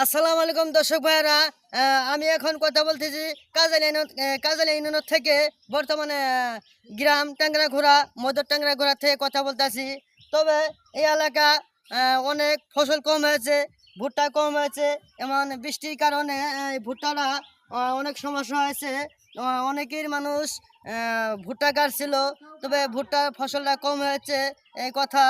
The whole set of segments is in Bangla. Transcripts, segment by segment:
আসসালামু আলাইকুম দর্শক ভাইয়েরা। আমি এখন কথা বলতেছি কাজালি ইউনিয়ন থেকে। বর্তমানে গ্রাম টাংরাঘোড়া মদর টাংরাঘোড়া থেকে কথা বলতেছি। তবে এই এলাকা অনেক ফসল কম হয়েছে, ভুট্টা কম হয়েছে। এমন বৃষ্টির কারণে এই ভুট্টাটা অনেক সমস্যা হয়েছে। অনেকের মানুষ ভুট্টা কাটছিল, তবে ভুট্টার ফসলটা কম হয়েছে এই কথা।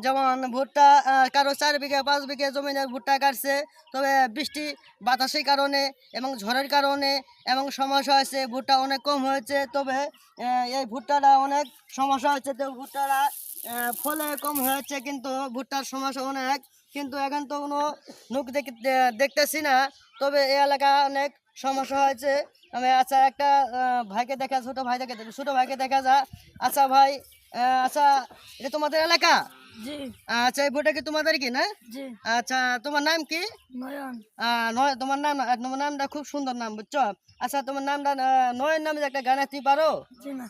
যেমন ভুট্টা কারো 4 বিঘা 5 বিঘা জমিনের ভুট্টা কাটছে, তবে বৃষ্টি বাতাসের কারণে এবং ঝড়ের কারণে এবং সমস্যা হয়েছে, ভুট্টা অনেক কম হয়েছে। তবে এই ভুট্টাটা অনেক সমস্যা হয়েছে, তো ভুট্টাটা ফলে কম হয়েছে, কিন্তু ভুট্টার সমস্যা অনেক। কিন্তু এখন তো কোনো লোক দেখতেছি না। তবে এই এলাকা অনেক সমস্যা হয়েছে। আমি আচ্ছা একটা ভাইকে দেখা, ছোট ভাইকে দেখা যায়। আচ্ছা ভাই, আচ্ছা, এটা তোমাদের এলাকা? জি, আচ্ছা, এই বইটা কি তোমাদের কি না? জি, আচ্ছা, তোমার নাম কি? নয়ন। নয়, তোমার নামটা খুব সুন্দর নাম, বুঝছো? আচ্ছা, তোমার নামটা নয়ন নামে যে একটা গান আছে, তুমি পারো? জি না,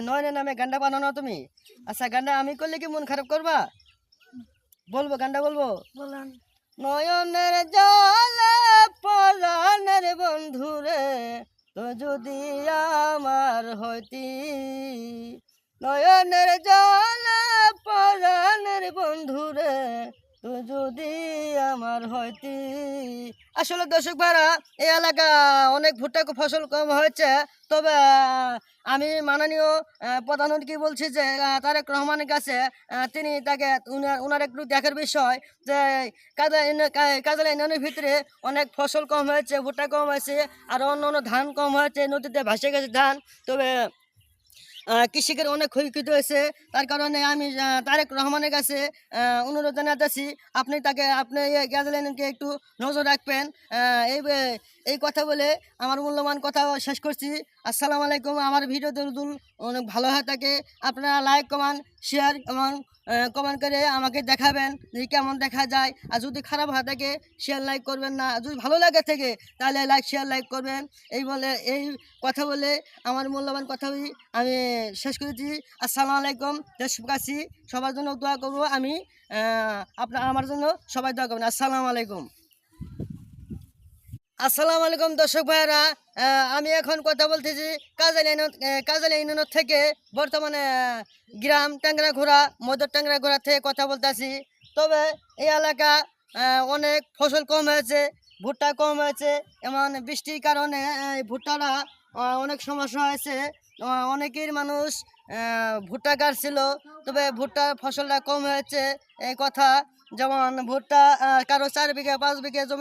নয়নের নামে গানটা পারো না তুমি? আচ্ছা, গানটা আমি করলে কি মন খারাপ করবা? বলবো, গানটা বলবো। বলেন। নয়নের জলে পরাণের বন্ধুরে, তো যদি আমার হইতি। নয়নের জলে পরাণের বন্ধুরে, তো যদি আমার হইতি। আসলে দর্শক ভাইরা, এই এলাকা অনেক ভুট্টা ফসল কম হয়েছে। তবে আমি মাননীয় প্রধানমন্ত্রী বলছি যে তারেক রহমানের কাছে, তিনি তাকে উনার একটু দেখার বিষয় যে কাজলা ইউনিয়নের ভিতরে অনেক ফসল কম হয়েছে, ভুট্টা কম হয়েছে, আর অন্য অন্য ধান কম হয়েছে, নদীতে ভাসে গেছে ধান। তবে কৃষিকের অনেক ক্ষয়ক্ষতি হয়েছে। তার কারণে আমি তারেক রহমানের কাছে অনুরোধ জানাতেছি, আপনি এই গ্যাস লাইনকে একটু নজর রাখবেন। এই কথা বলে আমার মূল্যবান কথা শেষ করছি। আসসালামু আলাইকুম। আমার ভিডিও যদি অনেক ভালো হয় থাকে, আপনারা লাইক, কমেন্ট, শেয়ার এবং কমেন্ট করে আমাকে দেখাবেন যে কেমন দেখা যায়। আর যদি খারাপ হয় থাকে, শেয়ার লাইক করবেন না। যদি ভালো লাগে থাকে, তাহলে লাইক করবেন। এই কথা বলে আমার মূল্যবান কথা আমি শেষ করেছি। আসসালামু আলাইকুম। দেশবাসী সবার জন্য দোয়া করবো আমি। আমার জন্য সবাই দোয়া করবেন। আসসালামু আলাইকুম। আসসালামু আলাইকুম দর্শক ভাইয়েরা। আমি এখন কথা বলতেছি কাজালি ইউনিয়ন থেকে। বর্তমানে গ্রাম টাংরাঘোড়া মদর টাংরাঘোড়া থেকে কথা বলতেছি। তবে এই এলাকা অনেক ফসল কম হয়েছে, ভুট্টা কম হয়েছে। এমন বৃষ্টির কারণে এই ভুট্টাটা অনেক সমস্যা হয়েছে। অনেকের মানুষ ভুট্টা কাটছিল, তবে ভুট্টার ফসলটা কম হয়েছে এই কথা। যেমন ভুট্টা কারো 4 বিঘা 5 বিঘা জমি